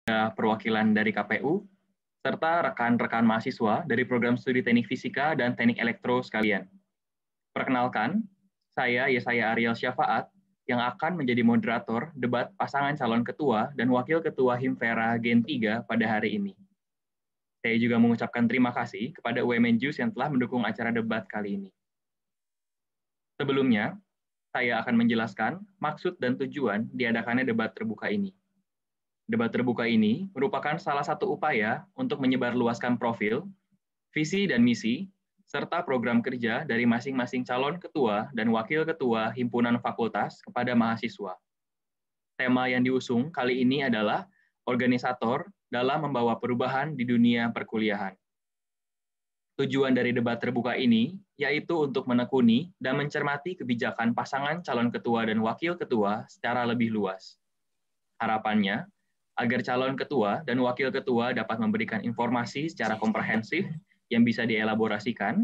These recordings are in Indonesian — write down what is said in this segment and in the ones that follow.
perwakilan dari KPU, serta rekan-rekan mahasiswa dari program studi Teknik Fisika dan Teknik Elektro sekalian. Perkenalkan, saya Yesaya Ariel Syafaat yang akan menjadi moderator debat pasangan calon ketua dan wakil ketua Himvera Gen 3 pada hari ini. Saya juga mengucapkan terima kasih kepada UMN JUS yang telah mendukung acara debat kali ini. Sebelumnya, saya akan menjelaskan maksud dan tujuan diadakannya debat terbuka ini. Debat terbuka ini merupakan salah satu upaya untuk menyebarluaskan profil, visi dan misi, serta program kerja dari masing-masing calon ketua dan wakil ketua himpunan fakultas kepada mahasiswa. Tema yang diusung kali ini adalah organisator dalam membawa perubahan di dunia perkuliahan. Tujuan dari debat terbuka ini yaitu untuk menekuni dan mencermati kebijakan pasangan calon ketua dan wakil ketua secara lebih luas. Harapannya, agar calon ketua dan wakil ketua dapat memberikan informasi secara komprehensif yang bisa dielaborasikan,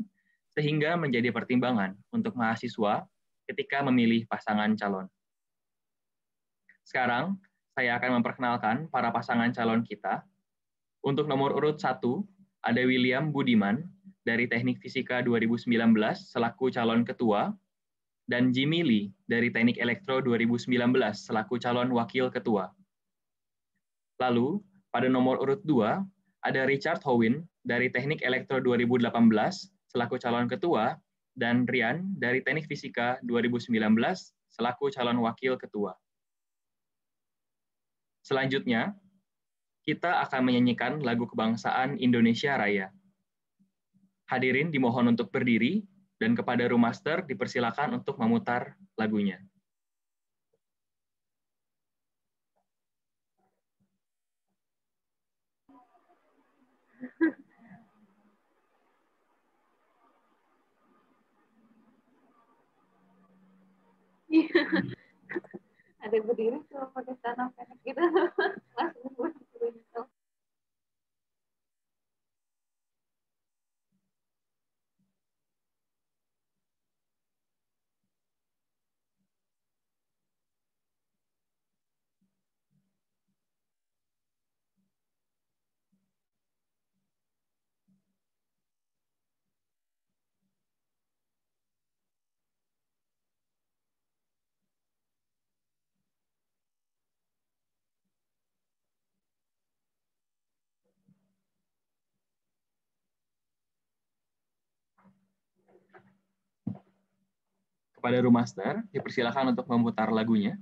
sehingga menjadi pertimbangan untuk mahasiswa ketika memilih pasangan calon. Sekarang, saya akan memperkenalkan para pasangan calon kita. Untuk nomor urut 1, ada William Budiman dari Teknik Fisika 2019 selaku calon ketua, dan Jimmy Lee dari Teknik Elektro 2019 selaku calon wakil ketua. Lalu, pada nomor urut 2, ada Richard Howin dari Teknik Elektro 2018 selaku calon ketua, dan Rian dari Teknik Fisika 2019 selaku calon wakil ketua. Selanjutnya, kita akan menyanyikan lagu kebangsaan Indonesia Raya. Hadirin dimohon untuk berdiri, dan kepada room master dipersilakan untuk memutar lagunya. Ada berdiri cuma pakai celana pendek gitu langsung gitu. Kepada room master dipersilakan untuk memutar lagunya.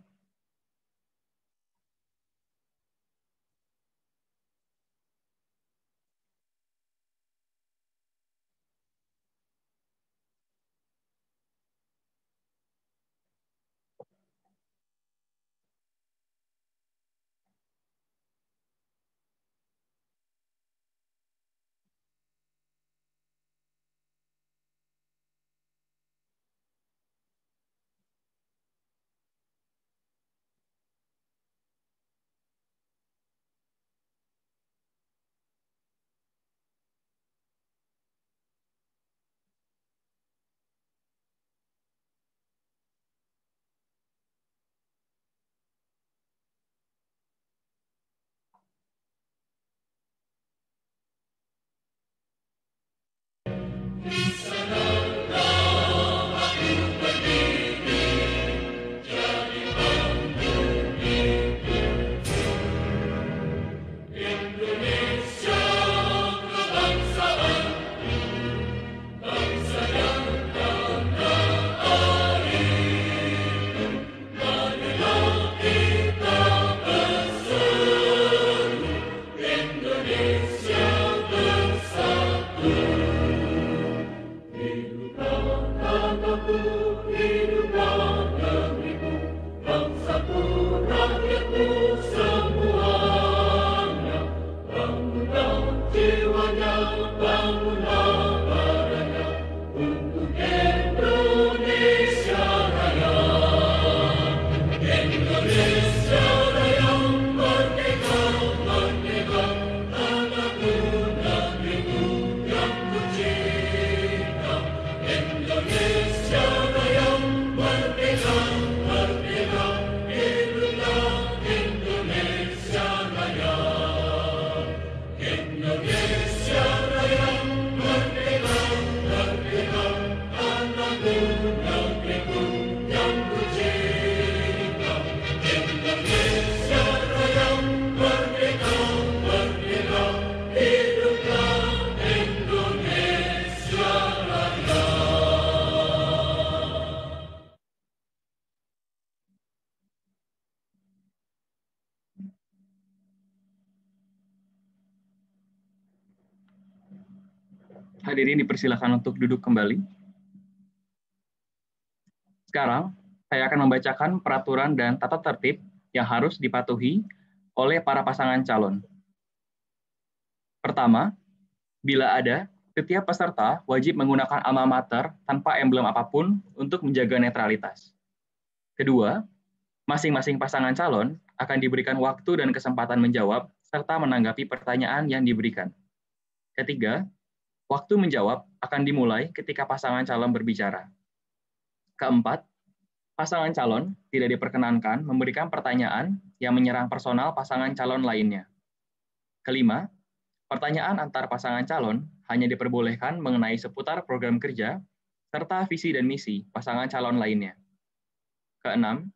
Hadirin dipersilakan untuk duduk kembali. Sekarang, saya akan membacakan peraturan dan tata tertib yang harus dipatuhi oleh para pasangan calon. Pertama, bila ada, setiap peserta wajib menggunakan alma mater tanpa emblem apapun untuk menjaga netralitas. Kedua, masing-masing pasangan calon akan diberikan waktu dan kesempatan menjawab serta menanggapi pertanyaan yang diberikan. Ketiga, waktu menjawab akan dimulai ketika pasangan calon berbicara. Keempat, pasangan calon tidak diperkenankan memberikan pertanyaan yang menyerang personal pasangan calon lainnya. Kelima, pertanyaan antar pasangan calon hanya diperbolehkan mengenai seputar program kerja serta visi dan misi pasangan calon lainnya. Keenam,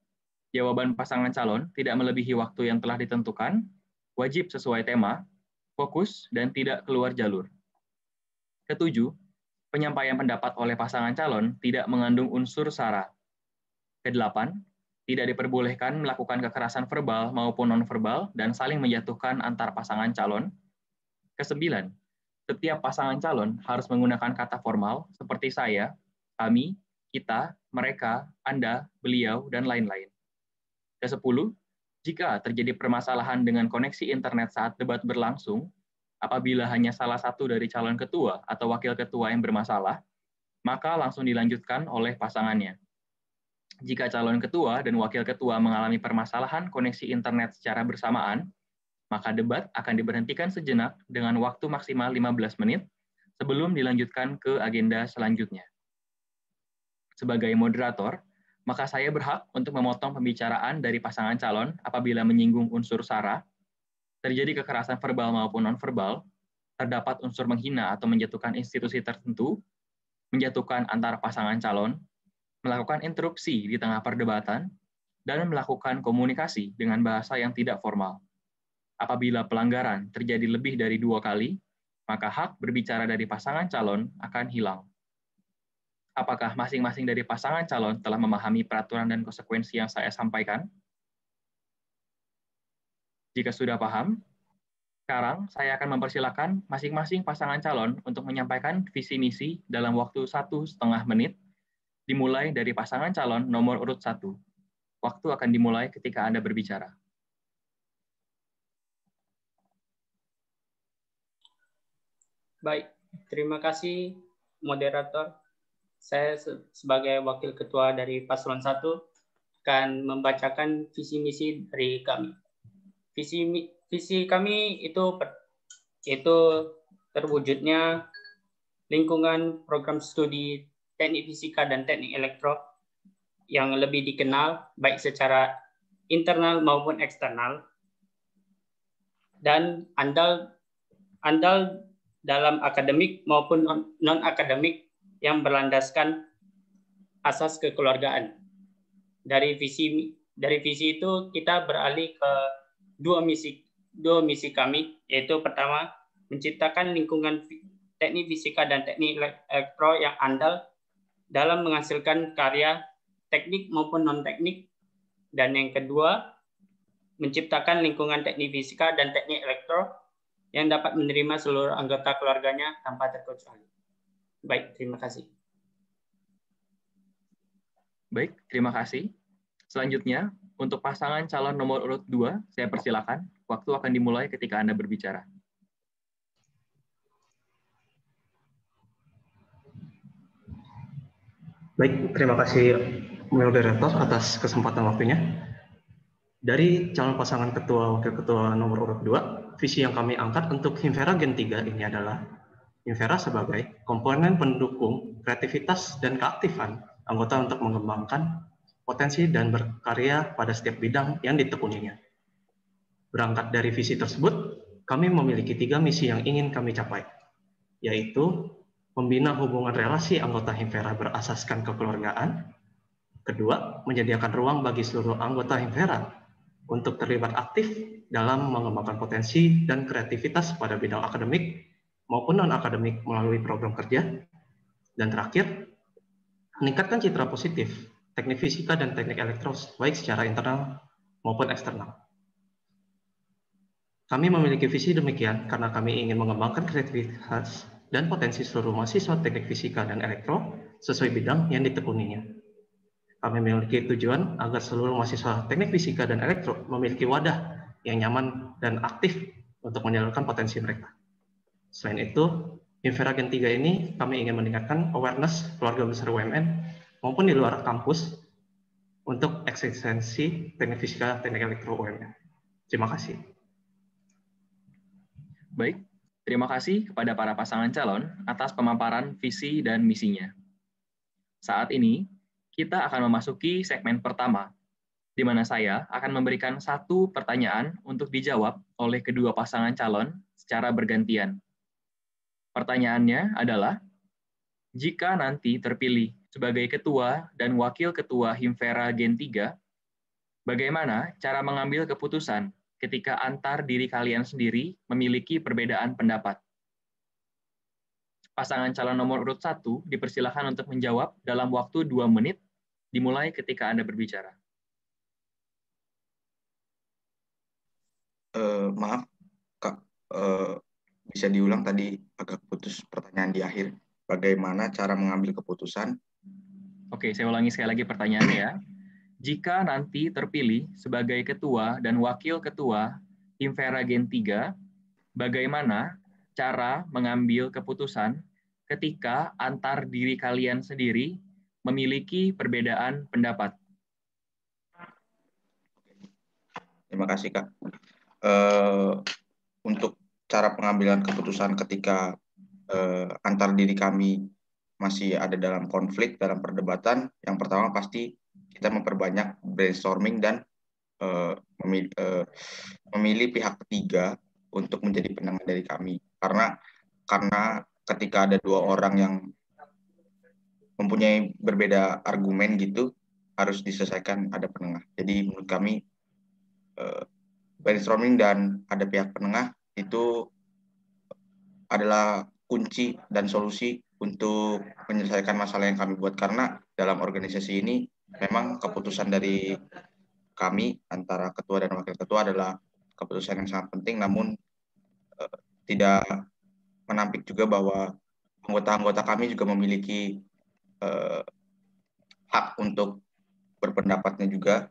jawaban pasangan calon tidak melebihi waktu yang telah ditentukan, wajib sesuai tema, fokus, dan tidak keluar jalur. Ketujuh, penyampaian pendapat oleh pasangan calon tidak mengandung unsur sara. Kedelapan, tidak diperbolehkan melakukan kekerasan verbal maupun nonverbal dan saling menjatuhkan antar pasangan calon. Kesembilan, setiap pasangan calon harus menggunakan kata formal seperti saya, kami, kita, mereka, Anda, beliau, dan lain-lain. Kesepuluh, jika terjadi permasalahan dengan koneksi internet saat debat berlangsung, apabila hanya salah satu dari calon ketua atau wakil ketua yang bermasalah, maka langsung dilanjutkan oleh pasangannya. Jika calon ketua dan wakil ketua mengalami permasalahan koneksi internet secara bersamaan, maka debat akan diberhentikan sejenak dengan waktu maksimal 15 menit sebelum dilanjutkan ke agenda selanjutnya. Sebagai moderator, maka saya berhak untuk memotong pembicaraan dari pasangan calon apabila menyinggung unsur sara, terjadi kekerasan verbal maupun nonverbal, terdapat unsur menghina atau menjatuhkan institusi tertentu, menjatuhkan antar pasangan calon, melakukan interupsi di tengah perdebatan, dan melakukan komunikasi dengan bahasa yang tidak formal. Apabila pelanggaran terjadi lebih dari 2 kali, maka hak berbicara dari pasangan calon akan hilang. Apakah masing-masing dari pasangan calon telah memahami peraturan dan konsekuensi yang saya sampaikan? Jika sudah paham, sekarang saya akan mempersilakan masing-masing pasangan calon untuk menyampaikan visi misi dalam waktu 1,5 menit, dimulai dari pasangan calon nomor urut 1. Waktu akan dimulai ketika Anda berbicara. Baik, terima kasih moderator. Saya sebagai wakil ketua dari paslon 1 akan membacakan visi misi dari kami. Visi kami itu terwujudnya lingkungan program studi teknik fisika dan teknik elektro yang lebih dikenal baik secara internal maupun eksternal dan andal dalam akademik maupun non-akademik yang berlandaskan asas kekeluargaan. Dari visi itu kita beralih ke dua misi kami, yaitu pertama, menciptakan lingkungan teknik fisika dan teknik elektro yang andal dalam menghasilkan karya teknik maupun non-teknik. Dan yang kedua, menciptakan lingkungan teknik fisika dan teknik elektro yang dapat menerima seluruh anggota keluarganya tanpa terkecuali. Baik, terima kasih. Baik, terima kasih. Selanjutnya, untuk pasangan calon nomor urut 2, saya persilakan. Waktu akan dimulai ketika Anda berbicara. Baik, terima kasih moderator atas kesempatan waktunya. Dari calon pasangan ketua wakil ketua nomor urut 2, visi yang kami angkat untuk Himvera Gen 3 ini adalah Himvera sebagai komponen pendukung kreativitas dan keaktifan anggota untuk mengembangkan potensi dan berkarya pada setiap bidang yang ditekuninya. Berangkat dari visi tersebut, kami memiliki 3 misi yang ingin kami capai, yaitu membina hubungan relasi anggota Himvera berasaskan kekeluargaan. Kedua, menyediakan ruang bagi seluruh anggota Himvera untuk terlibat aktif dalam mengembangkan potensi dan kreativitas pada bidang akademik maupun non-akademik melalui program kerja. Dan terakhir, meningkatkan citra positif teknik fisika dan teknik elektro baik secara internal maupun eksternal. Kami memiliki visi demikian karena kami ingin mengembangkan kreativitas dan potensi seluruh mahasiswa teknik fisika dan elektro sesuai bidang yang ditekuninya. Kami memiliki tujuan agar seluruh mahasiswa teknik fisika dan elektro memiliki wadah yang nyaman dan aktif untuk menyalurkan potensi mereka. Selain itu, Himfera Gen 3 ini kami ingin meningkatkan awareness keluarga besar UMN maupun di luar kampus untuk eksistensi teknik fisika, teknik elektro UMN. Terima kasih. Baik, terima kasih kepada para pasangan calon atas pemaparan visi dan misinya. Saat ini, kita akan memasuki segmen pertama, di mana saya akan memberikan satu pertanyaan untuk dijawab oleh kedua pasangan calon secara bergantian. Pertanyaannya adalah, jika nanti terpilih sebagai ketua dan wakil ketua Himfera Gen 3, bagaimana cara mengambil keputusan ketika antar diri kalian sendiri memiliki perbedaan pendapat? Pasangan calon nomor urut 1 dipersilakan untuk menjawab dalam waktu 2 menit, dimulai ketika Anda berbicara. Maaf, Kak. Bisa diulang tadi, agak putus pertanyaan di akhir. Bagaimana cara mengambil keputusan? Oke, saya ulangi sekali lagi pertanyaannya ya. Jika nanti terpilih sebagai ketua dan wakil ketua Himfera Gen 3, bagaimana cara mengambil keputusan ketika antar diri kalian sendiri memiliki perbedaan pendapat? Terima kasih, Kak. Untuk cara pengambilan keputusan ketika antar diri kami masih ada dalam konflik, dalam perdebatan, yang pertama pasti kita memperbanyak brainstorming dan memilih pihak ketiga untuk menjadi penengah dari kami. Karena ketika ada dua orang yang mempunyai berbeda argumen gitu, harus diselesaikan ada penengah. Jadi menurut kami brainstorming dan ada pihak penengah itu adalah kunci dan solusi untuk menyelesaikan masalah yang kami buat. Karena dalam organisasi ini memang keputusan dari kami antara ketua dan wakil ketua adalah keputusan yang sangat penting, namun tidak menampik juga bahwa anggota-anggota kami juga memiliki hak untuk berpendapatnya juga,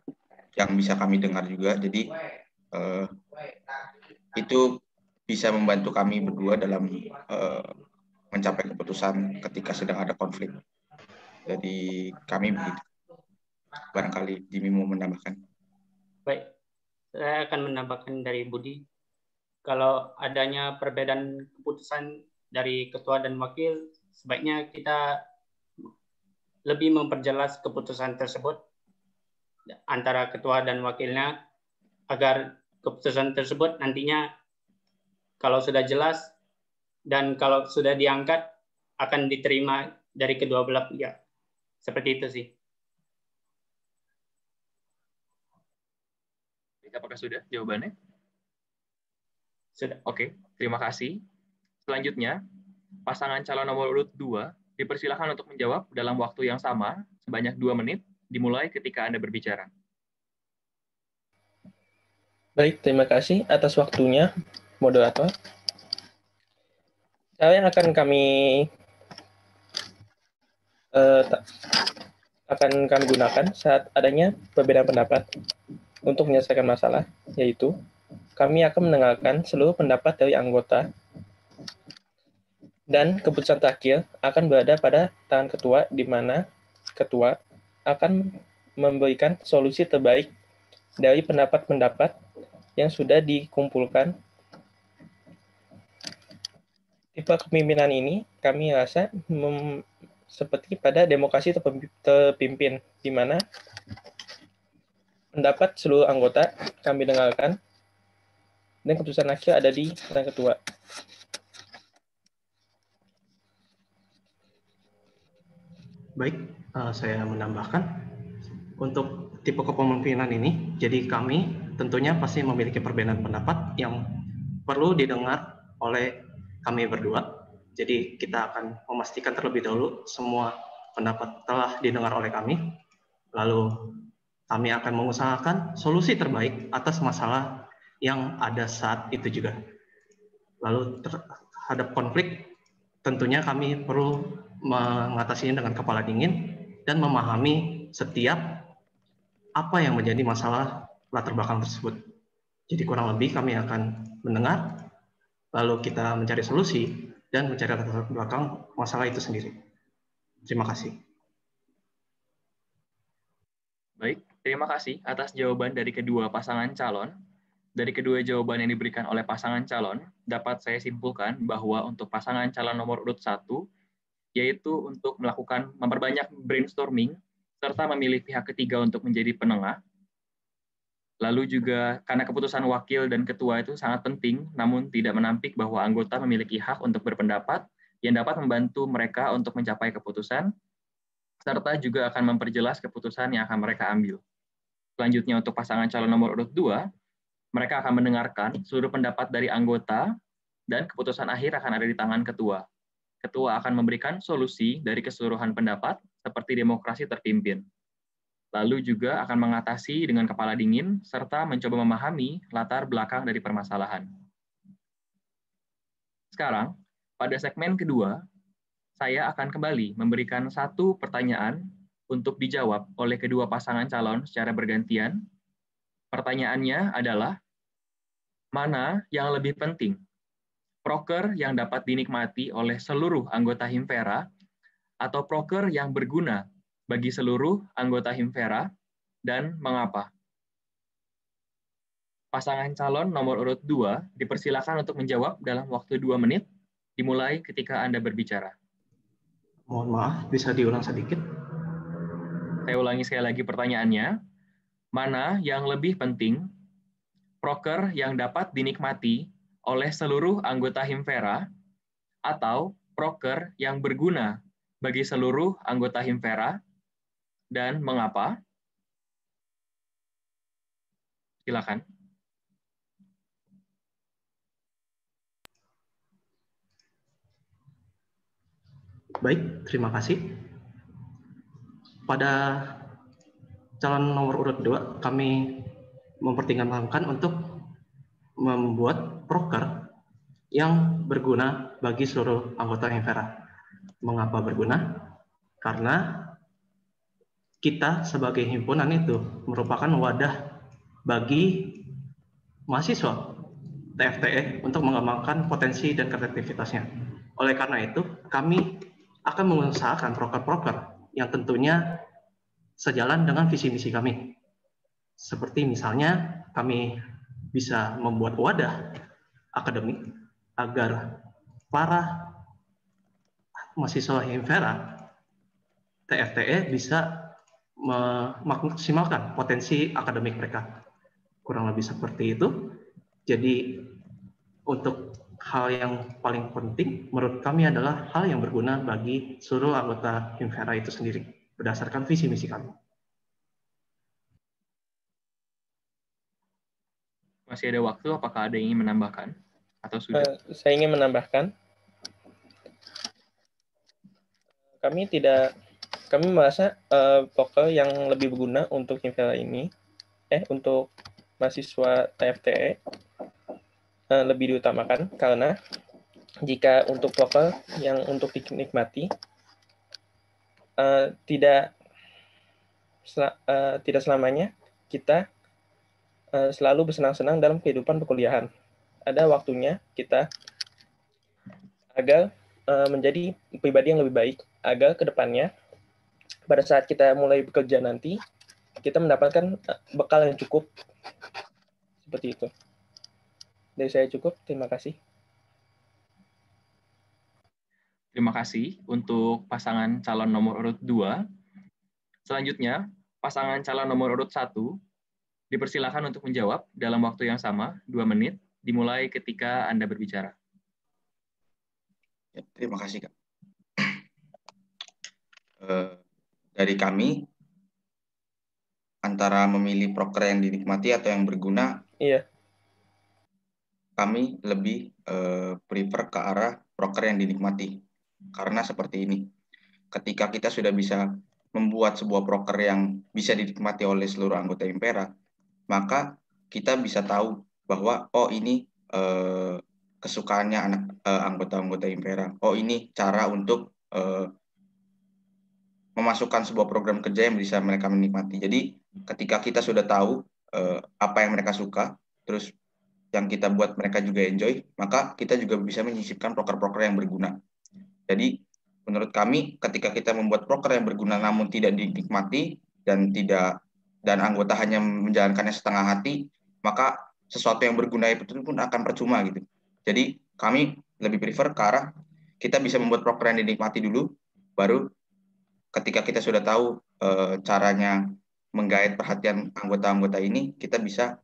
yang bisa kami dengar juga. Jadi itu bisa membantu kami berdua dalam mencapai keputusan ketika sedang ada konflik. Jadi kami begitu. Barangkali Jimmy mau menambahkan. Baik, saya akan menambahkan dari Budi. Kalau adanya perbedaan keputusan dari ketua dan wakil, sebaiknya kita lebih memperjelas keputusan tersebut antara ketua dan wakilnya, agar keputusan tersebut nantinya kalau sudah jelas dan kalau sudah diangkat akan diterima dari kedua belah pihak. Seperti itu sih. Apakah sudah jawabannya? Sudah. Oke, terima kasih. Selanjutnya, pasangan calon nomor urut 2 dipersilakan untuk menjawab dalam waktu yang sama, sebanyak 2 menit, dimulai ketika Anda berbicara. Baik, terima kasih atas waktunya, moderator. Cara yang akan kami gunakan saat adanya perbedaan pendapat untuk menyelesaikan masalah, yaitu kami akan mendengarkan seluruh pendapat dari anggota dan keputusan terakhir akan berada pada tangan ketua, di mana ketua akan memberikan solusi terbaik dari pendapat-pendapat yang sudah dikumpulkan. Tipe kepemimpinan ini kami rasa seperti pada demokrasi terpimpin, di mana pendapat seluruh anggota kami dengarkan dan keputusan akhir ada di tangan ketua. Baik, saya menambahkan untuk tipe kepemimpinan ini, jadi kami tentunya pasti memiliki perbedaan pendapat yang perlu didengar oleh kami berdua. Jadi kita akan memastikan terlebih dahulu semua pendapat telah didengar oleh kami, lalu kami akan mengusahakan solusi terbaik atas masalah yang ada saat itu juga. Lalu terhadap konflik, tentunya kami perlu mengatasinya dengan kepala dingin dan memahami setiap apa yang menjadi masalah latar belakang tersebut. Jadi kurang lebih kami akan mendengar, lalu kita mencari solusi dan mencari latar belakang masalah itu sendiri. Terima kasih. Baik, terima kasih atas jawaban dari kedua pasangan calon. Dari kedua jawaban yang diberikan oleh pasangan calon, dapat saya simpulkan bahwa untuk pasangan calon nomor urut 1, yaitu untuk memperbanyak brainstorming, serta memilih pihak ketiga untuk menjadi penengah. Lalu juga karena keputusan wakil dan ketua itu sangat penting, namun tidak menampik bahwa anggota memiliki hak untuk berpendapat yang dapat membantu mereka untuk mencapai keputusan, serta juga akan memperjelas keputusan yang akan mereka ambil. Selanjutnya untuk pasangan calon nomor urut 2, mereka akan mendengarkan seluruh pendapat dari anggota dan keputusan akhir akan ada di tangan ketua. Ketua akan memberikan solusi dari keseluruhan pendapat seperti demokrasi terpimpin. Lalu juga akan mengatasi dengan kepala dingin serta mencoba memahami latar belakang dari permasalahan. Sekarang, pada segmen kedua, saya akan kembali memberikan satu pertanyaan untuk dijawab oleh kedua pasangan calon secara bergantian. Pertanyaannya adalah, mana yang lebih penting? Proker yang dapat dinikmati oleh seluruh anggota Himfera atau proker yang berguna bagi seluruh anggota Himfera, dan mengapa? Pasangan calon nomor urut 2 dipersilakan untuk menjawab dalam waktu 2 menit, dimulai ketika Anda berbicara. Mohon maaf, bisa diulang sedikit? Saya ulangi sekali lagi pertanyaannya. Mana yang lebih penting? Proker yang dapat dinikmati oleh seluruh anggota Himfera atau proker yang berguna bagi seluruh anggota Himfera, dan mengapa? Silakan. Baik, terima kasih. Pada calon nomor urut 2, kami mempertimbangkan untuk membuat proker yang berguna bagi seluruh anggota Himfera. Mengapa berguna? Karena kita sebagai himpunan itu merupakan wadah bagi mahasiswa TFTE untuk mengembangkan potensi dan kreativitasnya. Oleh karena itu, kami akan mengusahakan proker-proker yang tentunya sejalan dengan visi misi kami. Seperti misalnya kami bisa membuat wadah akademik agar para mahasiswa Himfera TFTE bisa memaksimalkan potensi akademik mereka. Kurang lebih seperti itu. Jadi untuk hal yang paling penting menurut kami adalah hal yang berguna bagi seluruh anggota Himfera itu sendiri berdasarkan visi misi kami. Masih ada waktu, apakah ada yang ingin menambahkan? Atau sudah? Saya ingin menambahkan. Kami merasa proker yang lebih berguna untuk Himfera ini, untuk mahasiswa TFTE lebih diutamakan, karena jika untuk proker yang untuk dinikmati tidak selamanya kita selalu bersenang-senang dalam kehidupan perkuliahan. Ada waktunya kita agar menjadi pribadi yang lebih baik, agar ke depannya pada saat kita mulai bekerja nanti kita mendapatkan bekal yang cukup. Seperti itu. Dari saya cukup, terima kasih. Terima kasih untuk pasangan calon nomor urut 2. Selanjutnya, pasangan calon nomor urut 1 dipersilakan untuk menjawab dalam waktu yang sama, 2 menit, dimulai ketika Anda berbicara. Ya, terima kasih, Kak. Dari kami, antara memilih proker yang dinikmati atau yang berguna, Iya. kami lebih prefer ke arah proker yang dinikmati. Karena seperti ini, ketika kita sudah bisa membuat sebuah proker yang bisa dinikmati oleh seluruh anggota Himfera, maka kita bisa tahu bahwa, oh ini kesukaannya anggota-anggota Himpera. Oh, ini cara untuk memasukkan sebuah program kerja yang bisa mereka menikmati. Jadi ketika kita sudah tahu apa yang mereka suka, terus yang kita buat mereka juga enjoy, maka kita juga bisa menyisipkan proker-proker yang berguna. Jadi menurut kami ketika kita membuat proker yang berguna namun tidak dinikmati dan anggota hanya menjalankannya setengah hati, maka sesuatu yang berguna itu pun akan percuma gitu. Jadi kami lebih prefer ke arah kita bisa membuat proker yang dinikmati dulu, baru ketika kita sudah tahu caranya menggait perhatian anggota-anggota ini, kita bisa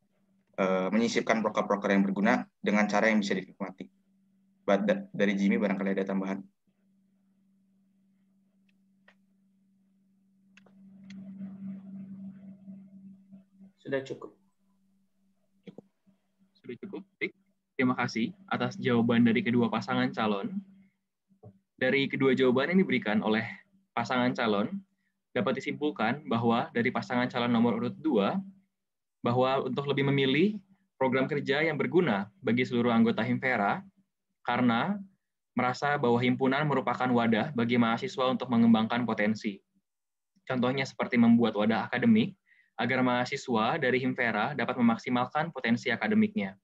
menyisipkan proker-proker yang berguna dengan cara yang bisa dinikmati. Dari Jimmy barangkali ada tambahan. Sudah cukup. Sudah cukup. Baik. Terima kasih atas jawaban dari kedua pasangan calon. Dari kedua jawaban yang diberikan oleh pasangan calon, dapat disimpulkan bahwa dari pasangan calon nomor urut 2, bahwa untuk lebih memilih program kerja yang berguna bagi seluruh anggota Himpera, karena merasa bahwa himpunan merupakan wadah bagi mahasiswa untuk mengembangkan potensi. Contohnya seperti membuat wadah akademik, agar mahasiswa dari Himpera dapat memaksimalkan potensi akademiknya.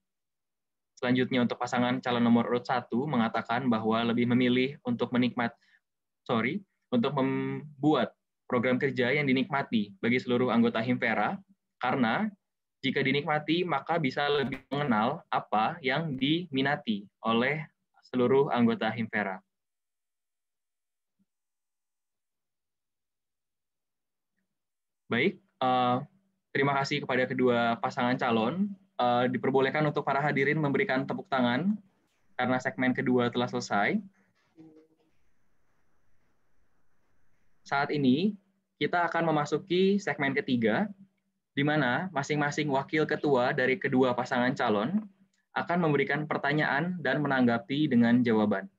Selanjutnya untuk pasangan calon nomor urut 1 mengatakan bahwa lebih memilih untuk membuat program kerja yang dinikmati bagi seluruh anggota Himpera, karena jika dinikmati maka bisa lebih mengenal apa yang diminati oleh seluruh anggota Himpera. Baik, terima kasih kepada kedua pasangan calon. Diperbolehkan untuk para hadirin memberikan tepuk tangan karena segmen kedua telah selesai. Saat ini kita akan memasuki segmen ketiga, di mana masing-masing wakil ketua dari kedua pasangan calon akan memberikan pertanyaan dan menanggapi dengan jawaban.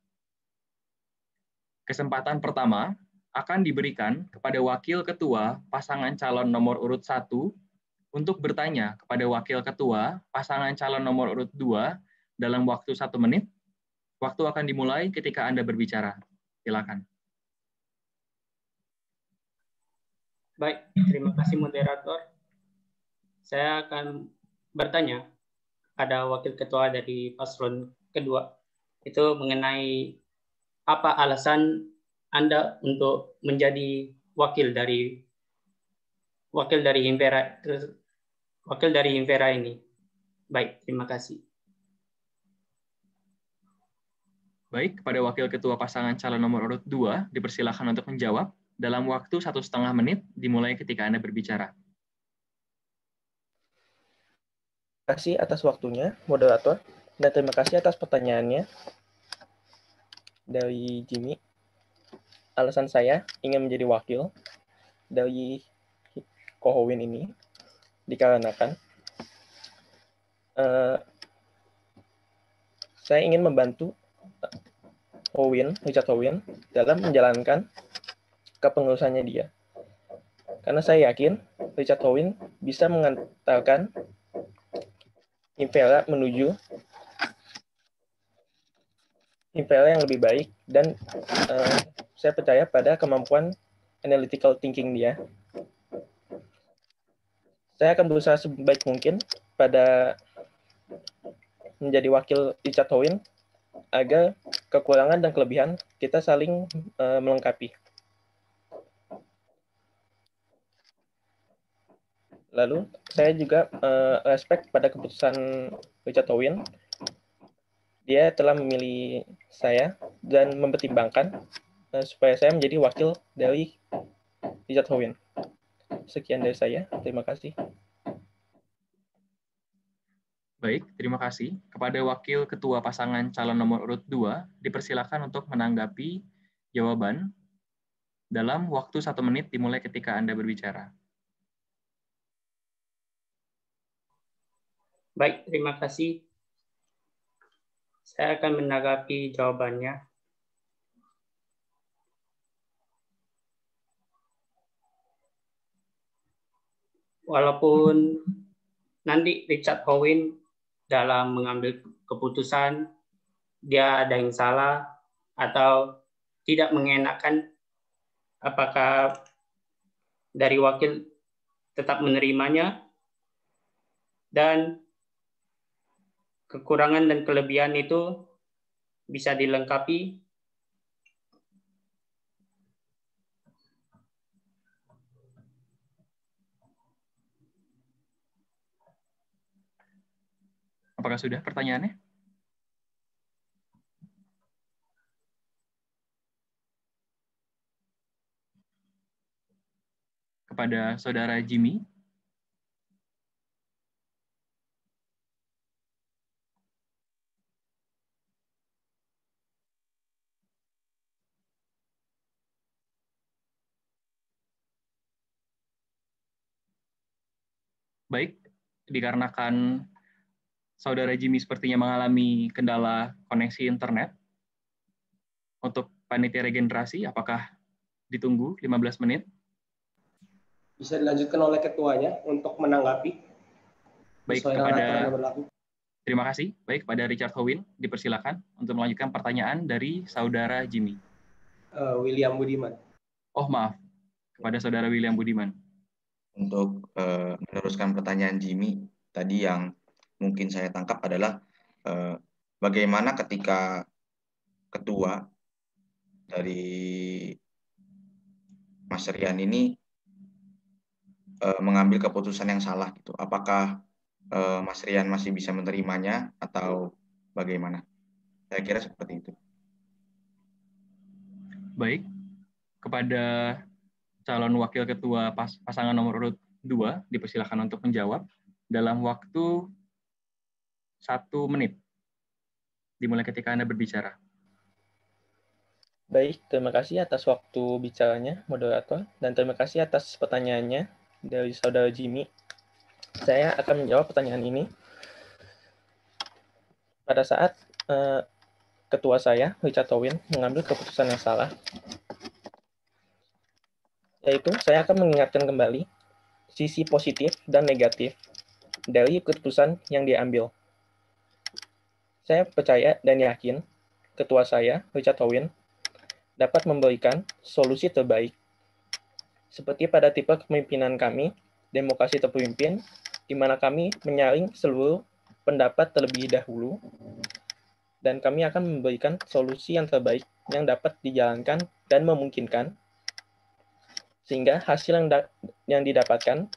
Kesempatan pertama akan diberikan kepada wakil ketua pasangan calon nomor urut 1 untuk bertanya kepada wakil ketua pasangan calon nomor urut 2 dalam waktu 1 menit. Waktu akan dimulai ketika Anda berbicara. Silakan. Baik, terima kasih moderator. Saya akan bertanya pada wakil ketua dari paslon kedua, itu mengenai apa alasan Anda untuk menjadi wakil dari Himpera ini. Baik, terima kasih. Baik, kepada wakil ketua pasangan calon nomor urut 2 dipersilakan untuk menjawab dalam waktu 1,5 menit dimulai ketika Anda berbicara. Terima kasih atas waktunya, moderator, dan terima kasih atas pertanyaannya dari Jimmy. Alasan saya ingin menjadi wakil dari Kohowin ini dikarenakan saya ingin membantu Richard Howin dalam menjalankan kepengurusannya dia. Karena saya yakin Richard Howin bisa mengantarkan Himpera menuju Himpera yang lebih baik, dan saya percaya pada kemampuan analytical thinking dia. Saya akan berusaha sebaik mungkin pada menjadi wakil Richard Howin agar kekurangan dan kelebihan kita saling melengkapi. Lalu saya juga respect pada keputusan Richard Howin. Dia telah memilih saya dan mempertimbangkan supaya saya menjadi wakil dari Richard Howin. Sekian dari saya. Terima kasih. Baik, terima kasih. Kepada wakil ketua pasangan calon nomor urut 2 dipersilakan untuk menanggapi jawaban dalam waktu 1 menit dimulai ketika Anda berbicara. Baik, terima kasih. Saya akan menanggapi jawabannya. Walaupun nanti Richard Howin dalam mengambil keputusan dia ada yang salah atau tidak mengenakan, apakah dari wakil tetap menerimanya, dan kekurangan dan kelebihan itu bisa dilengkapi Apakah sudah pertanyaannya? Kepada Saudara Jimmy. Baik, dikarenakan Saudara Jimmy sepertinya mengalami kendala koneksi internet, untuk panitia regenerasi, apakah ditunggu 15 menit? Bisa dilanjutkan oleh ketuanya untuk menanggapi. Baik, terima kasih. Baik, pada Richard Howin, dipersilakan untuk melanjutkan pertanyaan dari Saudara Jimmy. William Budiman. Oh, maaf. Kepada Saudara William Budiman. Untuk meneruskan pertanyaan Jimmy, tadi yang mungkin saya tangkap adalah bagaimana ketika ketua dari Mas Rian ini mengambil keputusan yang salah gitu. Apakah Mas Rian masih bisa menerimanya atau bagaimana? Saya kira seperti itu. Baik, kepada calon wakil ketua pasangan nomor urut 2 dipersilakan untuk menjawab dalam waktu 1 menit. Dimulai ketika Anda berbicara. Baik, terima kasih atas waktu bicaranya, moderator, dan terima kasih atas pertanyaannya dari Saudara Jimmy. Saya akan menjawab pertanyaan ini. Pada saat ketua saya, Richard Howin, mengambil keputusan yang salah, yaitu saya akan mengingatkan kembali sisi positif dan negatif dari keputusan yang diambil. Saya percaya dan yakin ketua saya, Richard Howin, dapat memberikan solusi terbaik. Seperti pada tipe kepemimpinan kami, demokrasi terpimpin, di mana kami menyaring seluruh pendapat terlebih dahulu, dan kami akan memberikan solusi yang terbaik yang dapat dijalankan dan memungkinkan, sehingga hasil yang didapatkan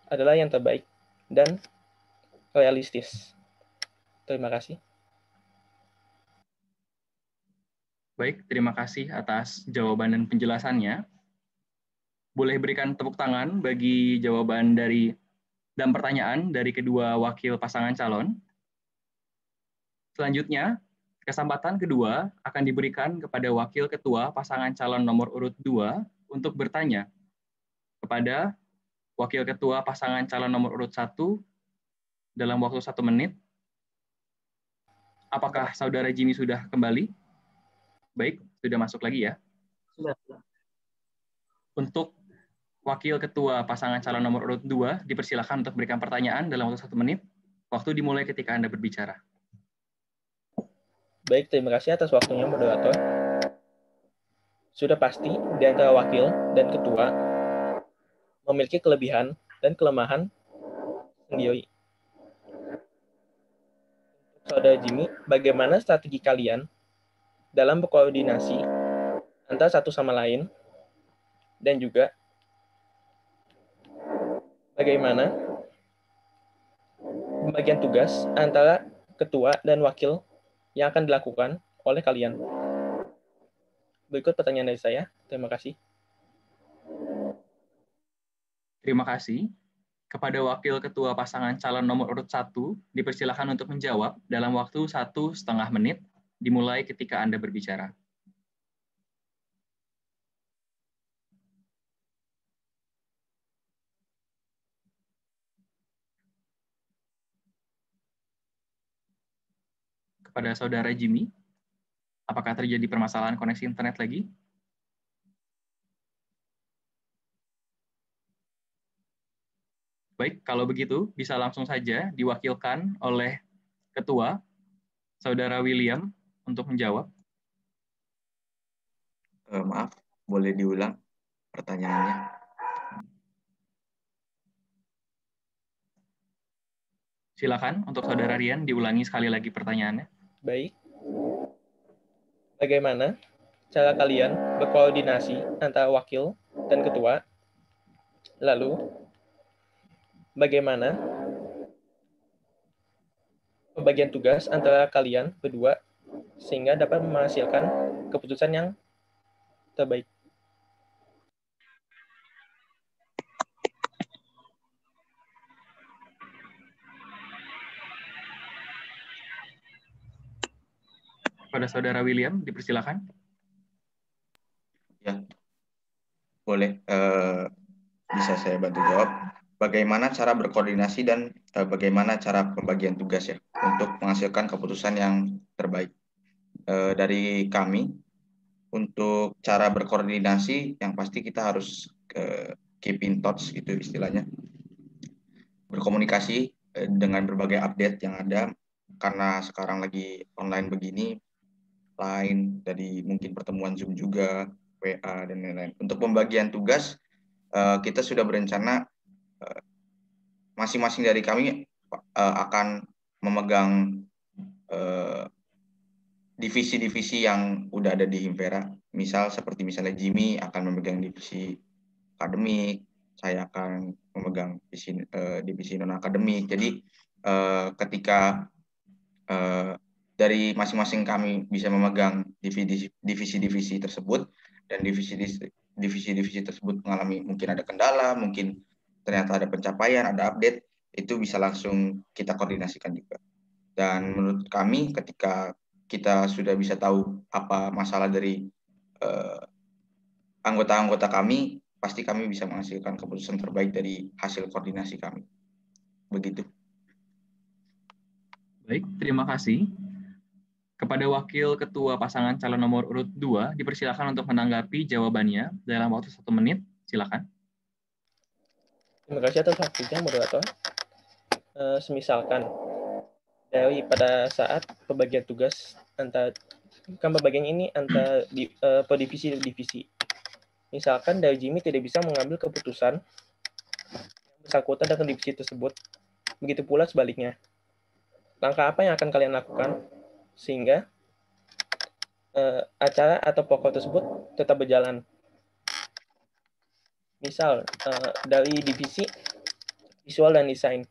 adalah yang terbaik dan realistis. Terima kasih. Baik, terima kasih atas jawaban dan penjelasannya. Boleh berikan tepuk tangan bagi jawaban dan pertanyaan dari kedua wakil pasangan calon. Selanjutnya, kesempatan kedua akan diberikan kepada wakil ketua pasangan calon nomor urut 2 untuk bertanya kepada wakil ketua pasangan calon nomor urut 1 dalam waktu 1 menit. Apakah Saudara Jimmy sudah kembali? Baik, sudah masuk lagi ya. Sudah. Untuk wakil ketua pasangan calon nomor urut 2 dipersilakan untuk berikan pertanyaan dalam waktu 1 menit. Waktu dimulai ketika Anda berbicara. Baik, terima kasih atas waktunya, moderator. Sudah pasti di antara wakil dan ketua memiliki kelebihan dan kelemahan sendiri. Saudara Jimmy, bagaimana strategi kalian dalam berkoordinasi antara satu sama lain, dan juga bagaimana pembagian tugas antara ketua dan wakil yang akan dilakukan oleh kalian? Berikut pertanyaan dari saya. Terima kasih. Terima kasih. Kepada wakil ketua pasangan calon nomor urut 1, dipersilakan untuk menjawab dalam waktu 1,5 menit, dimulai ketika Anda berbicara. Kepada Saudara Jimmy, apakah terjadi permasalahan koneksi internet lagi? Baik, kalau begitu bisa langsung saja diwakilkan oleh Ketua, Saudara William, untuk menjawab. Maaf, boleh diulang pertanyaannya? Silakan untuk Saudara Rian diulangi sekali lagi pertanyaannya. Baik. Bagaimana cara kalian berkoordinasi antara wakil dan ketua? Lalu, bagaimana pembagian tugas antara kalian berdua sehingga dapat menghasilkan keputusan yang terbaik? Pada Saudara William, dipersilakan. Ya, boleh. Bisa saya bantu jawab. Bagaimana cara berkoordinasi dan bagaimana cara pembagian tugas ya untuk menghasilkan keputusan yang terbaik. Dari kami, untuk cara berkoordinasi yang pasti kita harus keep in touch gitu istilahnya. Berkomunikasi dengan berbagai update yang ada, karena sekarang lagi online begini, Line, dari mungkin pertemuan Zoom juga, WA, dan lain-lain. Untuk pembagian tugas, kita sudah berencana masing-masing dari kami akan memegang divisi-divisi yang udah ada di Himvera. Misal seperti misalnya Jimmy akan memegang divisi akademik, saya akan memegang divisi non-akademik. Jadi ketika dari masing-masing kami bisa memegang divisi-divisi tersebut, dan divisi-divisi tersebut mengalami mungkin ada kendala, mungkin ternyata ada pencapaian, ada update, itu bisa langsung kita koordinasikan juga. Dan menurut kami ketika kita sudah bisa tahu apa masalah dari anggota-anggota kami, pasti kami bisa menghasilkan keputusan terbaik dari hasil koordinasi kami. Begitu. Baik, terima kasih. Kepada Wakil Ketua Pasangan Calon Nomor Urut 2, dipersilakan untuk menanggapi jawabannya dalam waktu 1 menit. Silakan. Terima kasih atas waktunya, moderator. Semisalkan dari pada saat pembagian tugas antara pembagian ini antara per divisi. Misalkan dari Jimmy tidak bisa mengambil keputusan yang bersangkutan dengan divisi tersebut, begitu pula sebaliknya. Langkah apa yang akan kalian lakukan sehingga acara atau pokok tersebut tetap berjalan? Misal dari divisi visual dan desain,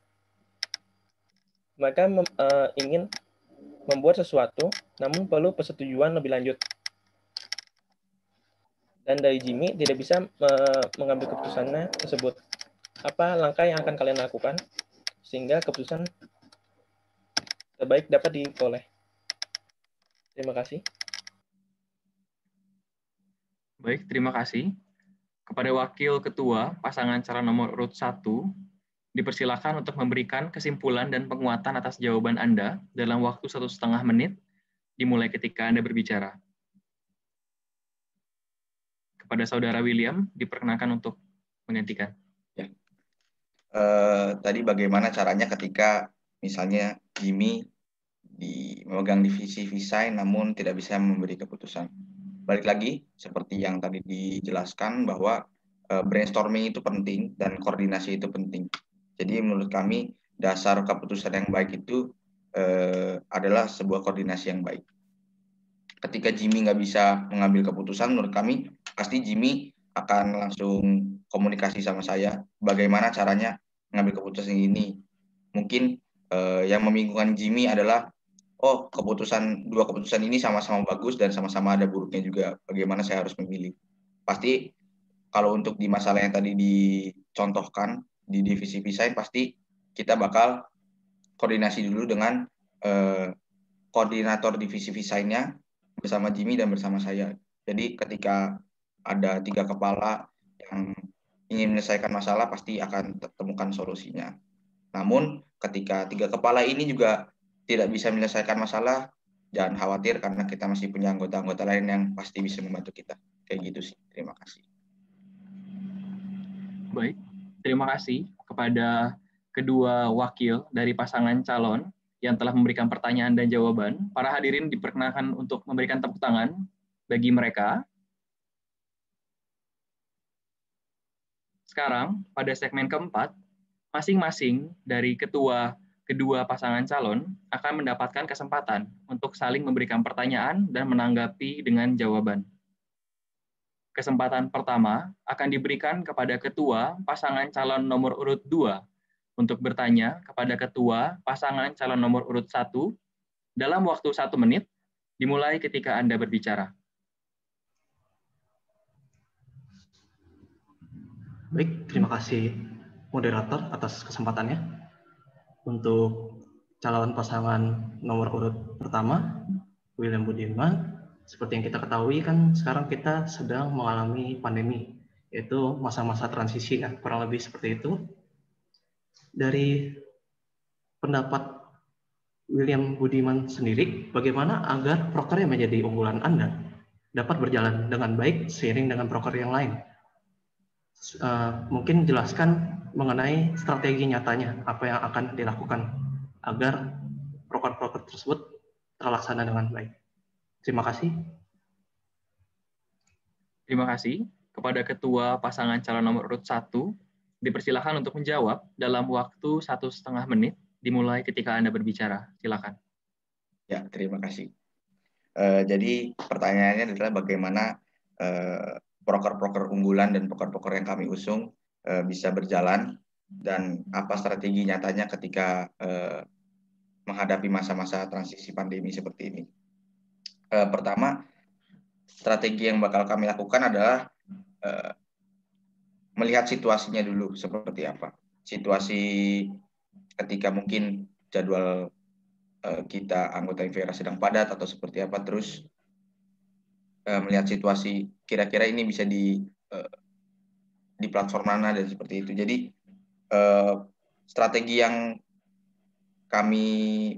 mereka ingin membuat sesuatu, namun perlu persetujuan lebih lanjut. Dan dari Jimmy tidak bisa mengambil keputusannya tersebut. Apa langkah yang akan kalian lakukan sehingga keputusan terbaik dapat diperoleh? Terima kasih. Baik, terima kasih. Kepada Wakil Ketua Pasangan Calon Nomor Urut 1, dipersilakan untuk memberikan kesimpulan dan penguatan atas jawaban Anda dalam waktu 1,5 menit, dimulai ketika Anda berbicara. Kepada Saudara William, diperkenankan untuk menggantikan. Ya. Tadi bagaimana caranya ketika misalnya Jimmy memegang divisi desain namun tidak bisa memberi keputusan. Balik lagi, seperti yang tadi dijelaskan bahwa brainstorming itu penting dan koordinasi itu penting. Jadi menurut kami dasar keputusan yang baik itu adalah sebuah koordinasi yang baik. Ketika Jimmy nggak bisa mengambil keputusan, menurut kami pasti Jimmy akan langsung komunikasi sama saya bagaimana caranya mengambil keputusan ini. Mungkin yang membingungkan Jimmy adalah dua keputusan ini sama-sama bagus dan sama-sama ada buruknya juga. Bagaimana saya harus memilih? Pasti kalau untuk di masalah yang tadi dicontohkan di divisi desain, pasti kita bakal koordinasi dulu dengan koordinator divisi desainnya bersama Jimmy dan bersama saya. Jadi ketika ada 3 kepala yang ingin menyelesaikan masalah, pasti akan temukan solusinya. Namun ketika 3 kepala ini juga tidak bisa menyelesaikan masalah, jangan khawatir karena kita masih punya anggota-anggota lain yang pasti bisa membantu kita. Kayak gitu sih. Terima kasih. Baik, terima kasih kepada kedua wakil dari pasangan calon yang telah memberikan pertanyaan dan jawaban. Para hadirin diperkenalkan untuk memberikan tepuk tangan bagi mereka. Sekarang, pada segmen keempat, masing-masing dari kedua pasangan calon akan mendapatkan kesempatan untuk saling memberikan pertanyaan dan menanggapi dengan jawaban. Kesempatan pertama akan diberikan kepada ketua pasangan calon nomor urut 2 untuk bertanya kepada ketua pasangan calon nomor urut 1 dalam waktu 1 menit, dimulai ketika Anda berbicara. Baik, terima kasih moderator atas kesempatannya. Untuk calon pasangan nomor urut pertama, William Budiman, seperti yang kita ketahui kan sekarang kita sedang mengalami pandemi, yaitu masa-masa transisi, kan? Kurang lebih seperti itu. Dari pendapat William Budiman sendiri, bagaimana agar proker yang menjadi unggulan Anda dapat berjalan dengan baik seiring dengan proker yang lain? Mungkin jelaskan mengenai strategi nyatanya, apa yang akan dilakukan agar proker-proker tersebut terlaksana dengan baik. Terima kasih. Terima kasih kepada ketua pasangan calon nomor urut 1. Dipersilakan untuk menjawab dalam waktu 1,5 menit, dimulai ketika Anda berbicara. Silakan. Ya, terima kasih. Jadi pertanyaannya adalah bagaimana proker-proker unggulan dan proker-proker yang kami usung bisa berjalan, dan apa strategi nyatanya ketika menghadapi masa-masa transisi pandemi seperti ini. Pertama, strategi yang bakal kami lakukan adalah melihat situasinya dulu seperti apa. Situasi ketika mungkin jadwal kita anggota Infera sedang padat atau seperti apa, terus melihat situasi kira-kira ini bisa di platform mana dan seperti itu. Jadi strategi yang kami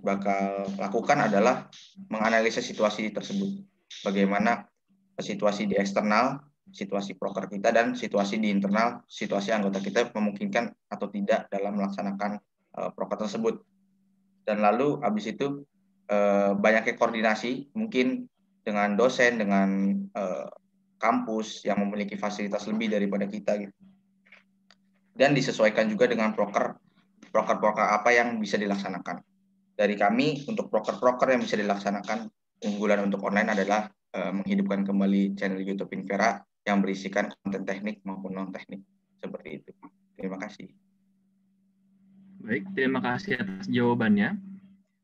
bakal lakukan adalah menganalisa situasi tersebut. Bagaimana situasi di eksternal, situasi proker kita, dan situasi di internal, situasi anggota kita memungkinkan atau tidak dalam melaksanakan proker tersebut. Dan lalu habis itu banyaknya koordinasi mungkin dengan dosen, dengan kampus yang memiliki fasilitas lebih daripada kita gitu. Dan disesuaikan juga dengan proker apa yang bisa dilaksanakan. Dari kami untuk proker yang bisa dilaksanakan, unggulan untuk online adalah menghidupkan kembali channel YouTube Infera yang berisikan konten teknik maupun non teknik seperti itu. Terima kasih. Baik, terima kasih atas jawabannya.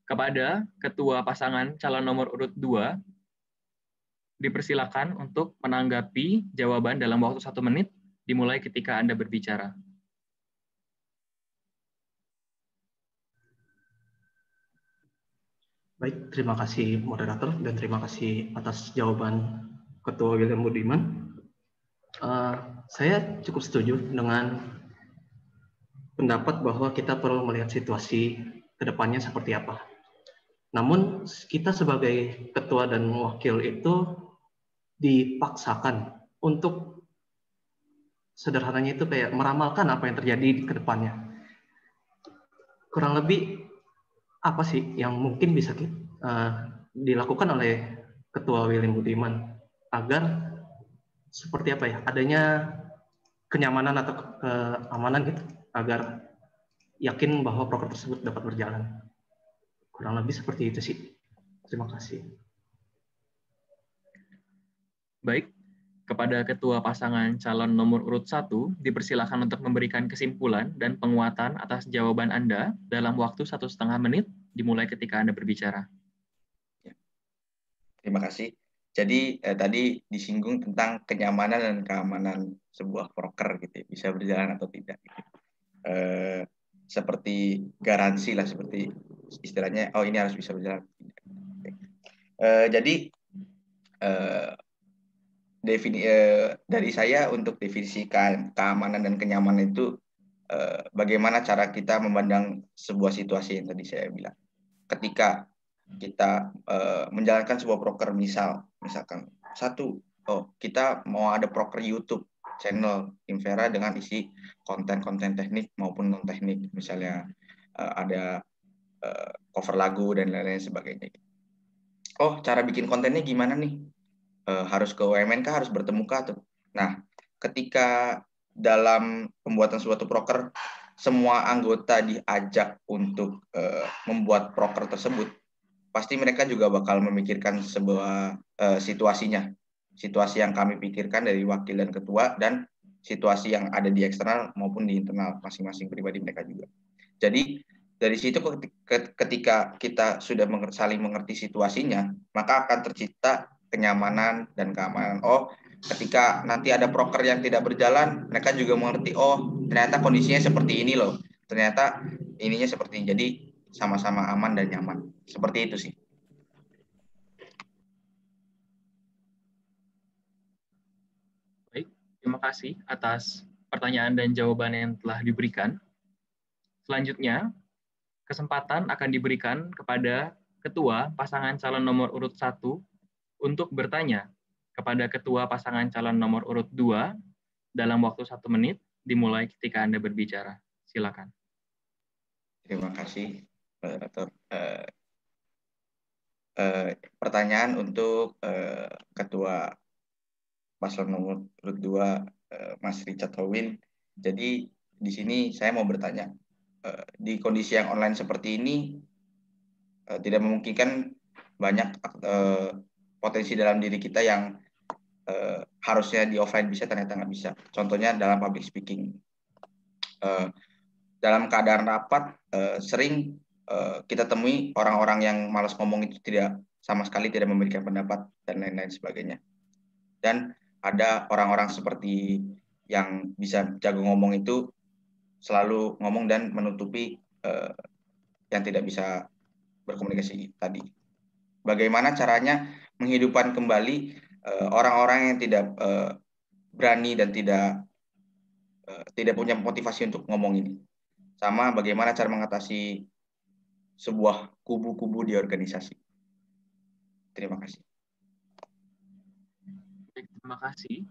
Kepada ketua pasangan calon nomor urut 2, dipersilakan untuk menanggapi jawaban dalam waktu 1 menit, dimulai ketika Anda berbicara. Baik, terima kasih moderator dan terima kasih atas jawaban Ketua William Budiman. Saya cukup setuju dengan pendapat bahwa kita perlu melihat situasi ke depannya seperti apa. Namun kita sebagai ketua dan wakil itu dipaksakan untuk sederhananya itu kayak meramalkan apa yang terjadi ke depannya. Kurang lebih apa sih yang mungkin bisa dilakukan oleh Ketua William Budiman agar seperti apa ya, adanya kenyamanan atau keamanan gitu, agar yakin bahwa proker tersebut dapat berjalan. Kurang lebih seperti itu sih. Terima kasih. Baik, kepada ketua pasangan calon nomor urut 1, dipersilakan untuk memberikan kesimpulan dan penguatan atas jawaban Anda dalam waktu 1,5 menit, dimulai ketika Anda berbicara. Terima kasih. Jadi tadi disinggung tentang kenyamanan dan keamanan sebuah proker gitu, bisa berjalan atau tidak. Gitu. Seperti garansi lah, seperti istilahnya, oh ini harus bisa berjalan. Jadi dari saya untuk definisikan keamanan dan kenyamanan itu bagaimana cara kita memandang sebuah situasi yang tadi saya bilang. Ketika kita menjalankan sebuah proker, misalkan kita mau ada proker YouTube channel Infera dengan isi konten-konten teknik maupun non teknik, misalnya ada cover lagu dan lain-lain sebagainya. Oh, cara bikin kontennya gimana nih? Harus ke UMN kah? Harus bertemu kah? Nah, ketika dalam pembuatan suatu proker, semua anggota diajak untuk membuat proker tersebut, pasti mereka juga bakal memikirkan sebuah situasinya. Situasi yang kami pikirkan dari wakil dan ketua, dan situasi yang ada di eksternal maupun di internal masing-masing pribadi mereka juga. Jadi, dari situ ketika kita sudah saling mengerti situasinya, maka akan tercipta kenyamanan dan keamanan. Oh, ketika nanti ada proker yang tidak berjalan, mereka juga mengerti, oh ternyata kondisinya seperti ini loh, ternyata ininya seperti ini. Jadi sama-sama aman dan nyaman. Seperti itu sih. Baik, terima kasih atas pertanyaan dan jawaban yang telah diberikan. Selanjutnya, kesempatan akan diberikan kepada Ketua Pasangan Calon Nomor Urut 1 untuk bertanya kepada Ketua Pasangan Calon Nomor Urut 2 dalam waktu 1 menit, dimulai ketika Anda berbicara. Silakan. Terima kasih, Moderator. Pertanyaan untuk Ketua Paslon Nomor Urut 2, Mas Richard Rowin. Jadi di sini saya mau bertanya, di kondisi yang online seperti ini, tidak memungkinkan banyak potensi dalam diri kita yang harusnya di offline bisa, ternyata nggak bisa. Contohnya dalam public speaking. Dalam keadaan rapat, sering kita temui orang-orang yang malas ngomong itu sama sekali tidak memberikan pendapat dan lain-lain sebagainya. Dan ada orang-orang seperti yang bisa jago ngomong itu selalu ngomong dan menutupi yang tidak bisa berkomunikasi tadi. Bagaimana caranya menghidupkan kembali orang-orang yang tidak berani dan tidak punya motivasi untuk ngomong ini? Sama bagaimana cara mengatasi sebuah kubu-kubu di organisasi? Terima kasih. Terima kasih.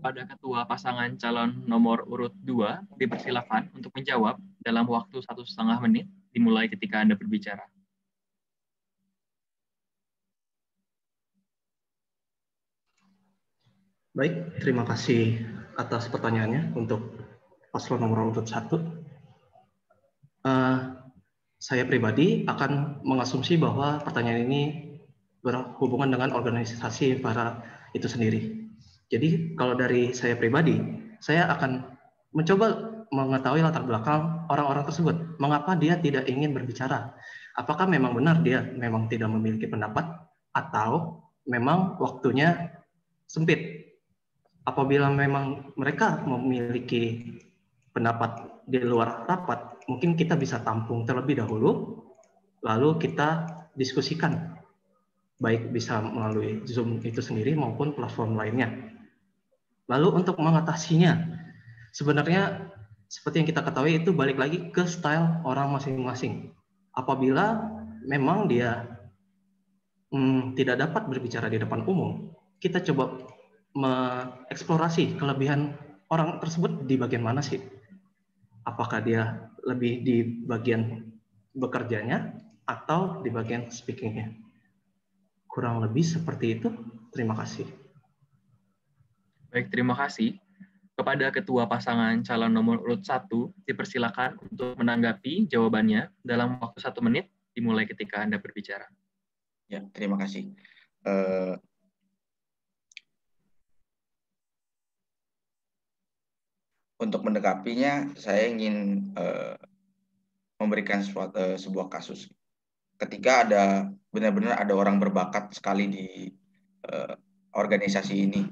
Pada Ketua Pasangan Calon Nomor Urut 2, dipersilakan untuk menjawab dalam waktu 1,5 menit, dimulai ketika Anda berbicara. Baik, terima kasih atas pertanyaannya untuk paslon nomor urut 1. Saya pribadi akan mengasumsi bahwa pertanyaan ini berhubungan dengan organisasi para itu sendiri. Jadi kalau dari saya pribadi, saya akan mencoba mengetahui latar belakang orang-orang tersebut. Mengapa dia tidak ingin berbicara? Apakah memang benar dia memang tidak memiliki pendapat, atau memang waktunya sempit? Apabila memang mereka memiliki pendapat di luar rapat, mungkin kita bisa tampung terlebih dahulu, lalu kita diskusikan, baik bisa melalui Zoom itu sendiri maupun platform lainnya. Lalu untuk mengatasinya, sebenarnya seperti yang kita ketahui itu balik lagi ke style orang masing-masing. Apabila memang dia tidak dapat berbicara di depan umum, kita coba mengeksplorasi kelebihan orang tersebut di bagian mana sih? Apakah dia lebih di bagian bekerjanya atau di bagian speakingnya? Kurang lebih seperti itu. Terima kasih. Baik, terima kasih. Kepada Ketua Pasangan Calon Nomor Urut 1, dipersilakan untuk menanggapi jawabannya dalam waktu 1 menit, dimulai ketika Anda berbicara. Ya, terima kasih. Untuk mendekapinya, saya ingin memberikan sebuah kasus. Ketika benar-benar ada orang berbakat sekali di organisasi ini,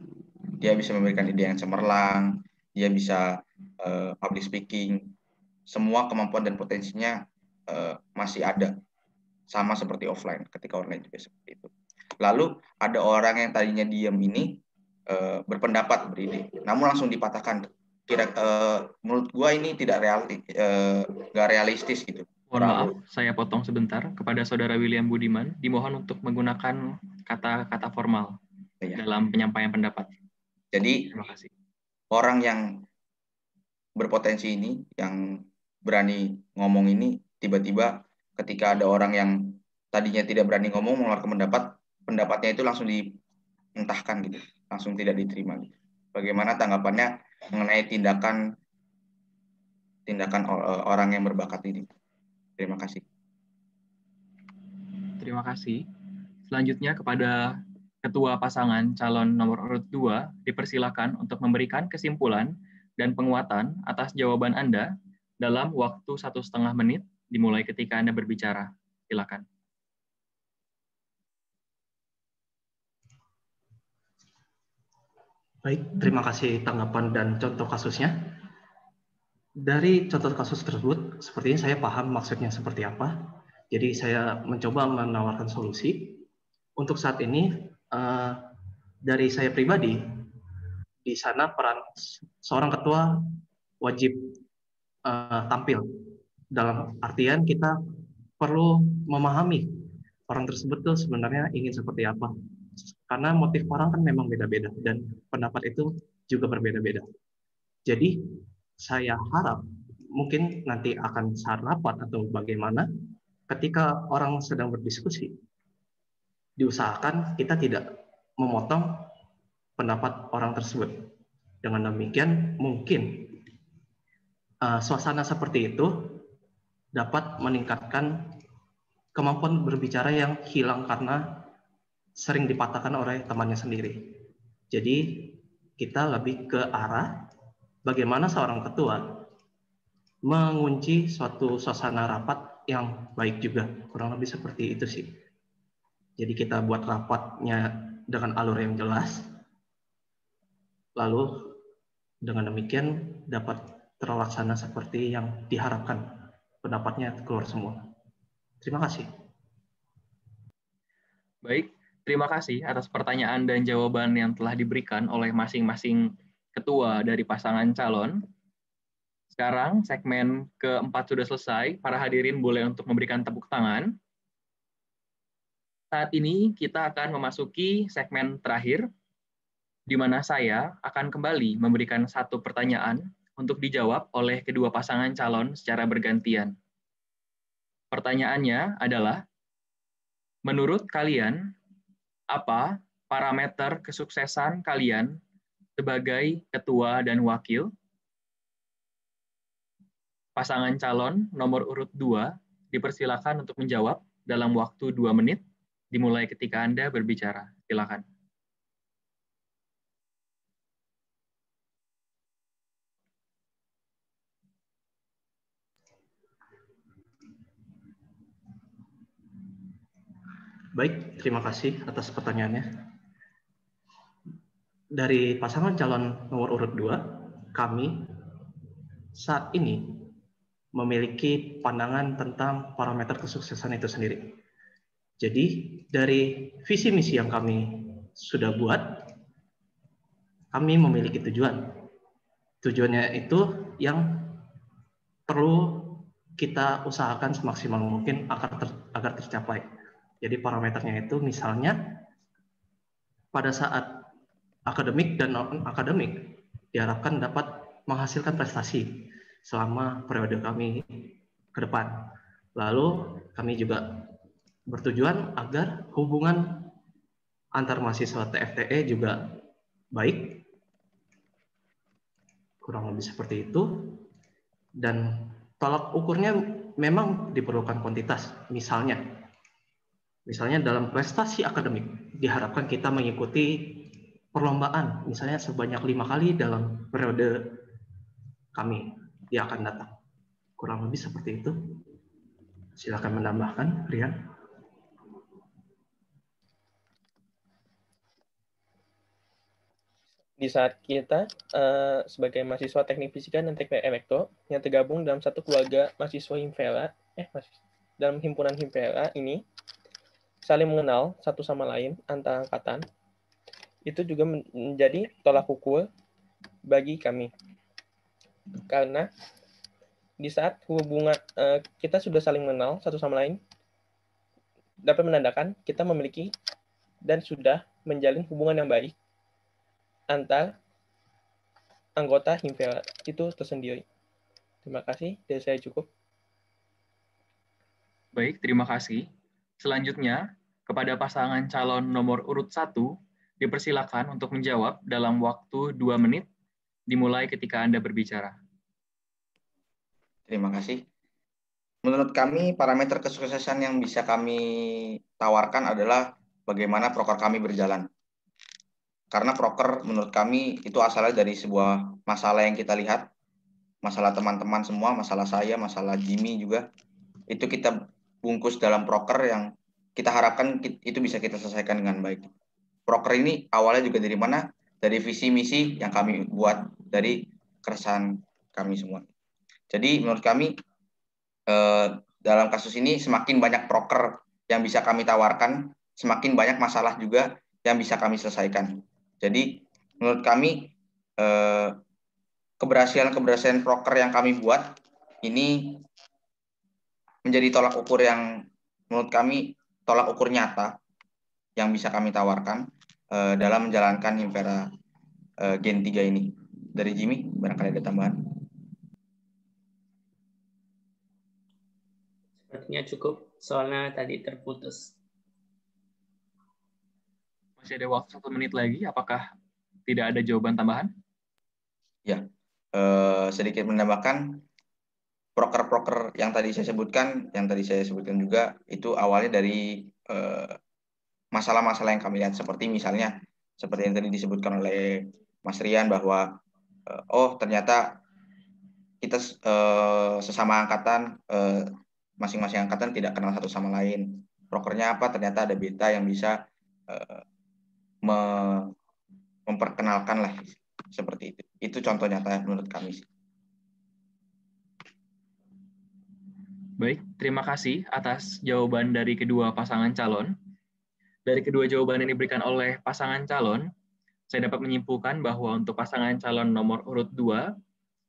dia bisa memberikan ide yang cemerlang, dia bisa public speaking, semua kemampuan dan potensinya masih ada, sama seperti offline, ketika online juga seperti itu. Lalu ada orang yang tadinya diam ini berpendapat, beride, namun langsung dipatahkan. Menurut gua ini nggak realistis gitu. Mohon maaf, saya potong sebentar. Kepada Saudara William Budiman, dimohon untuk menggunakan kata-kata formal dalam penyampaian pendapat. Jadi, terima kasih. Orang yang berpotensi ini, yang berani ngomong ini, tiba-tiba ketika ada orang yang tadinya tidak berani ngomong mengeluarkan pendapatnya itu langsung dimentahkan gitu, langsung tidak diterima gitu. Bagaimana tanggapannya mengenai tindakan orang yang berbakat ini? Terima kasih. Terima kasih. Selanjutnya kepada Ketua Pasangan Calon Nomor Urut 2 dipersilakan untuk memberikan kesimpulan dan penguatan atas jawaban Anda dalam waktu 1,5 menit dimulai ketika Anda berbicara. Silakan. Baik, terima kasih tanggapan dan contoh kasusnya. Dari contoh kasus tersebut, sepertinya saya paham maksudnya seperti apa. Jadi saya mencoba menawarkan solusi. Untuk saat ini, dari saya pribadi, di sana peran seorang ketua wajib tampil. Dalam artian kita perlu memahami orang tersebut tuh sebenarnya ingin seperti apa. Karena motif orang kan memang beda-beda dan pendapat itu juga berbeda-beda. Jadi saya harap mungkin nanti akan saat rapat atau bagaimana ketika orang sedang berdiskusi diusahakan kita tidak memotong pendapat orang tersebut. Dengan demikian mungkin suasana seperti itu dapat meningkatkan kemampuan berbicara yang hilang karena sering dipatahkan oleh temannya sendiri. Jadi kita lebih ke arah bagaimana seorang ketua mengunci suatu suasana rapat yang baik juga. Kurang lebih seperti itu sih. Jadi kita buat rapatnya dengan alur yang jelas. Lalu dengan demikian dapat terlaksana seperti yang diharapkan. Pendapatnya keluar semua. Terima kasih. Baik, terima kasih atas pertanyaan dan jawaban yang telah diberikan oleh masing-masing ketua dari pasangan calon. Sekarang segmen keempat sudah selesai. Para hadirin boleh untuk memberikan tepuk tangan. Saat ini kita akan memasuki segmen terakhir, di mana saya akan kembali memberikan satu pertanyaan untuk dijawab oleh kedua pasangan calon secara bergantian. Pertanyaannya adalah, menurut kalian, apa parameter kesuksesan kalian sebagai ketua dan wakil? Pasangan calon nomor urut 2 dipersilakan untuk menjawab dalam waktu 2 menit, dimulai ketika Anda berbicara. Silakan. Baik, terima kasih atas pertanyaannya. Dari pasangan calon nomor urut 2, kami saat ini memiliki pandangan tentang parameter kesuksesan itu sendiri. Jadi, dari visi misi yang kami sudah buat, kami memiliki tujuan. Tujuannya itu yang perlu kita usahakan semaksimal mungkin agar tercapai. Jadi parameternya itu misalnya pada saat akademik dan non-akademik diharapkan dapat menghasilkan prestasi selama periode kami ke depan. Lalu kami juga bertujuan agar hubungan antar mahasiswa TFTE juga baik, kurang lebih seperti itu. Dan tolak ukurnya memang diperlukan kuantitas. Misalnya dalam prestasi akademik diharapkan kita mengikuti perlombaan misalnya sebanyak 5 kali dalam periode kami yang akan datang. Kurang lebih seperti itu. Silakan menambahkan, Rian. Di saat kita sebagai mahasiswa teknik fisika dan teknik elektro yang tergabung dalam satu keluarga mahasiswa Himvela, dalam himpunan Himvela ini saling mengenal satu sama lain antar angkatan, itu juga menjadi tolak ukur bagi kami. Karena di saat hubungan kita sudah saling mengenal satu sama lain, dapat menandakan kita memiliki dan sudah menjalin hubungan yang baik antar anggota Himvela itu tersendiri. Terima kasih, dari saya cukup. Baik, terima kasih. Selanjutnya, kepada pasangan calon nomor urut 1, dipersilakan untuk menjawab dalam waktu 2 menit, dimulai ketika Anda berbicara. Terima kasih. Menurut kami, parameter kesuksesan yang bisa kami tawarkan adalah bagaimana proker kami berjalan. Karena proker menurut kami itu asalnya dari sebuah masalah yang kita lihat, masalah teman-teman semua, masalah saya, masalah Jimmy juga, itu kita bungkus dalam proker yang kita harapkan itu bisa kita selesaikan dengan baik. Proker ini awalnya juga dari mana? Dari visi misi yang kami buat, dari keresahan kami semua. Jadi menurut kami dalam kasus ini semakin banyak proker yang bisa kami tawarkan, semakin banyak masalah juga yang bisa kami selesaikan. Jadi menurut kami keberhasilan proker yang kami buat ini menjadi tolak ukur yang menurut kami tolak ukur nyata yang bisa kami tawarkan dalam menjalankan Himfera Gen 3 ini. Dari Jimmy, barangkali ada tambahan. Sepertinya cukup, soalnya tadi terputus. Masih ada waktu 1 menit lagi, apakah tidak ada jawaban tambahan? Ya, sedikit menambahkan, proker-proker yang tadi saya sebutkan juga, itu awalnya dari masalah-masalah yang kami lihat, seperti misalnya, seperti yang tadi disebutkan oleh Mas Rian, bahwa ternyata kita sesama angkatan, masing-masing angkatan tidak kenal satu sama lain. Prokernya apa? Ternyata ada beta yang bisa memperkenalkan lah, seperti itu. Itu contoh nyata menurut kami. Baik, terima kasih atas jawaban dari kedua pasangan calon. Dari kedua jawaban yang diberikan oleh pasangan calon, saya dapat menyimpulkan bahwa untuk pasangan calon nomor urut 2,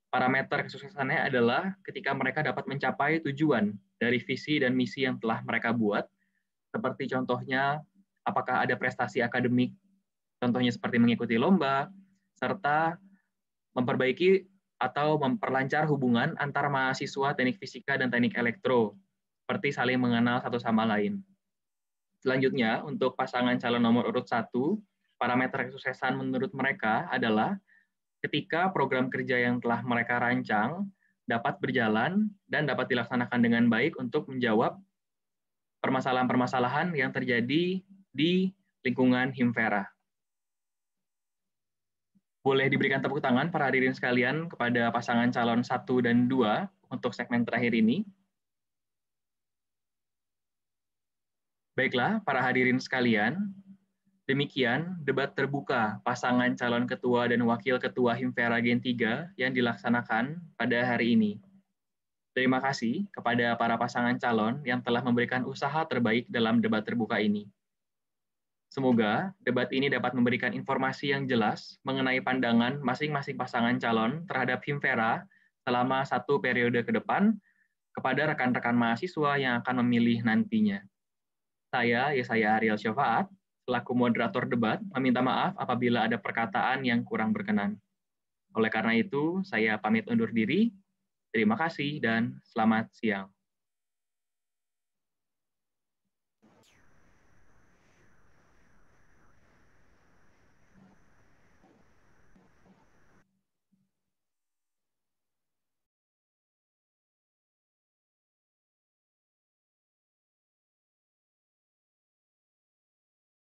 parameter kesuksesannya adalah ketika mereka dapat mencapai tujuan dari visi dan misi yang telah mereka buat, seperti contohnya apakah ada prestasi akademik, contohnya seperti mengikuti lomba, serta memperbaiki atau memperlancar hubungan antara mahasiswa teknik fisika dan teknik elektro, seperti saling mengenal satu sama lain. Selanjutnya, untuk pasangan calon nomor urut 1, parameter kesuksesan menurut mereka adalah ketika program kerja yang telah mereka rancang dapat berjalan dan dapat dilaksanakan dengan baik untuk menjawab permasalahan-permasalahan yang terjadi di lingkungan Himfera. Boleh diberikan tepuk tangan para hadirin sekalian kepada pasangan calon 1 dan 2 untuk segmen terakhir ini. Baiklah, para hadirin sekalian, demikian debat terbuka pasangan calon ketua dan wakil ketua Himfera Gen 3 yang dilaksanakan pada hari ini. Terima kasih kepada para pasangan calon yang telah memberikan usaha terbaik dalam debat terbuka ini. Semoga debat ini dapat memberikan informasi yang jelas mengenai pandangan masing-masing pasangan calon terhadap Himfera selama 1 periode ke depan kepada rekan-rekan mahasiswa yang akan memilih nantinya. Saya, Yesaya Ariel Syafaat, selaku moderator debat, meminta maaf apabila ada perkataan yang kurang berkenan. Oleh karena itu, saya pamit undur diri. Terima kasih dan selamat siang.